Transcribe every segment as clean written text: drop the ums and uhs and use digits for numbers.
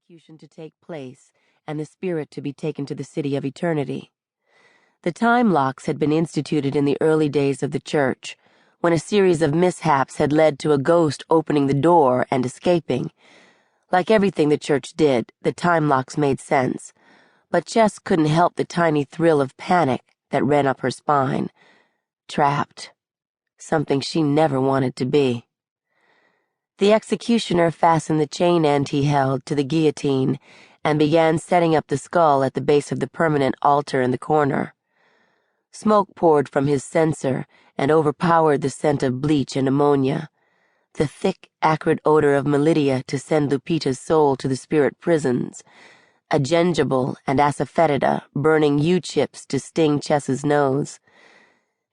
execution to take place and the spirit to be taken to the city of eternity. The time locks had been instituted in the early days of the church, when a series of mishaps had led to a ghost opening the door and escaping. Like everything the church did, the time locks made sense, but Jess couldn't help the tiny thrill of panic that ran up her spine. Trapped. Something she never wanted to be. The executioner fastened the chain end he held to the guillotine and began setting up the skull at the base of the permanent altar in the corner. Smoke poured from his censer and overpowered the scent of bleach and ammonia, the thick, acrid odor of Melidia to send Lupita's soul to the spirit prisons, a gingival and asafoetida burning yew-chips to sting Chess's nose.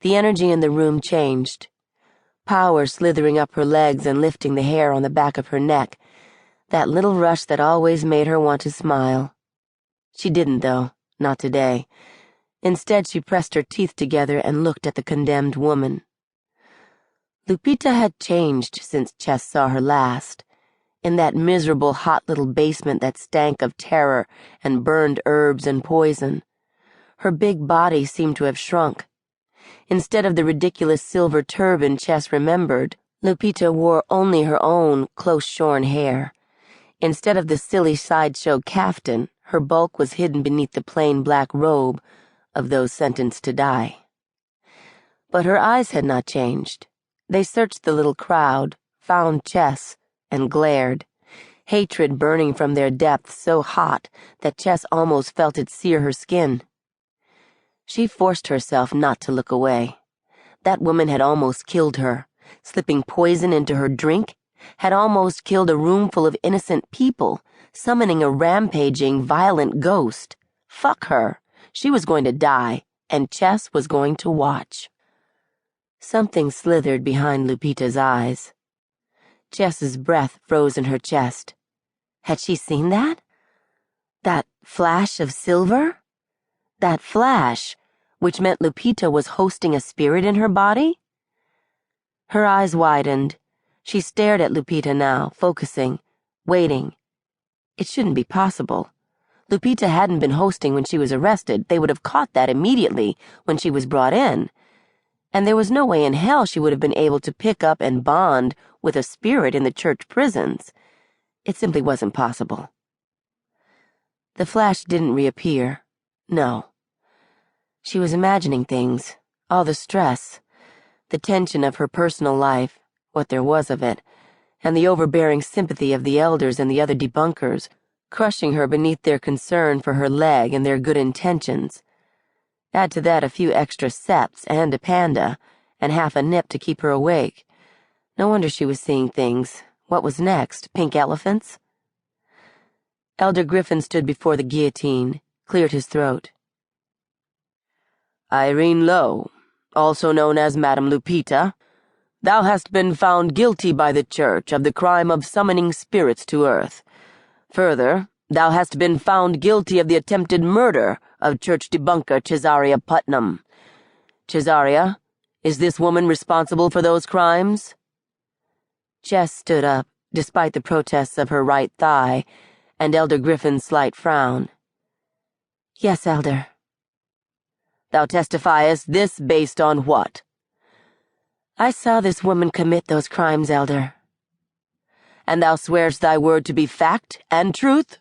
The energy in the room changed. Power slithering up her legs and lifting the hair on the back of her neck, that little rush that always made her want to smile. She didn't, though, not today. Instead, she pressed her teeth together and looked at the condemned woman. Lupita had changed since Chess saw her last, in that miserable hot little basement that stank of terror and burned herbs and poison. Her big body seemed to have shrunk. Instead of the ridiculous silver turban Chess remembered, Lupita wore only her own close-shorn hair. Instead of the silly sideshow caftan, her bulk was hidden beneath the plain black robe of those sentenced to die. But her eyes had not changed. They searched the little crowd, found Chess, and glared, hatred burning from their depths so hot that Chess almost felt it sear her skin. She forced herself not to look away. That woman had almost killed her, slipping poison into her drink, had almost killed a room full of innocent people, summoning a rampaging, violent ghost. Fuck her. She was going to die, and Chess was going to watch. Something slithered behind Lupita's eyes. Chess's breath froze in her chest. Had she seen that? That flash of silver? That flash, which meant Lupita was hosting a spirit in her body? Her eyes widened. She stared at Lupita now, focusing, waiting. It shouldn't be possible. Lupita hadn't been hosting when she was arrested. They would have caught that immediately when she was brought in. And there was no way in hell she would have been able to pick up and bond with a spirit in the church prisons. It simply wasn't possible. The flash didn't reappear. No. She was imagining things, all the stress, the tension of her personal life, what there was of it, and the overbearing sympathy of the elders and the other debunkers, crushing her beneath their concern for her leg and their good intentions. Add to that a few extra seps and a panda, and half a nip to keep her awake. No wonder she was seeing things. What was next? Pink elephants? Elder Griffin stood before the guillotine, cleared his throat. Irene Lowe, also known as Madame Lupita, thou hast been found guilty by the Church of the crime of summoning spirits to earth. Further, thou hast been found guilty of the attempted murder of church debunker Cesaria Putnam. Cesaria, is this woman responsible for those crimes? Jess stood up, despite the protests of her right thigh, and Elder Griffin's slight frown. Yes, Elder. Thou testifiest this based on what? I saw this woman commit those crimes, Elder. And thou swearest thy word to be fact and truth?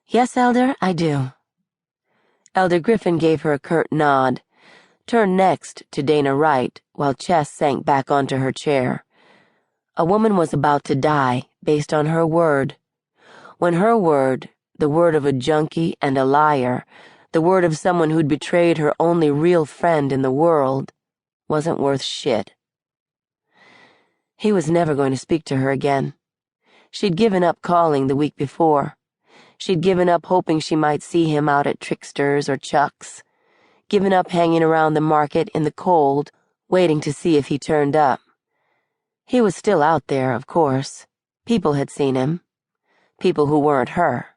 Yes, Elder, I do. Elder Griffin gave her a curt nod, turned next to Dana Wright, while Chess sank back onto her chair. A woman was about to die based on her word. When her word, the word of a junkie and a liar, the word of someone who'd betrayed her only real friend in the world, wasn't worth shit. He was never going to speak to her again. She'd given up calling the week before. She'd given up hoping she might see him out at Trickster's or Chuck's. Given up hanging around the market in the cold, waiting to see if he turned up. He was still out there, of course. People had seen him. People who weren't her.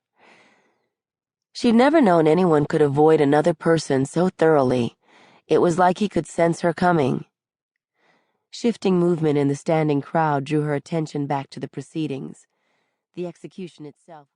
She'd never known anyone could avoid another person so thoroughly. It was like he could sense her coming. Shifting movement in the standing crowd drew her attention back to the proceedings. The execution itself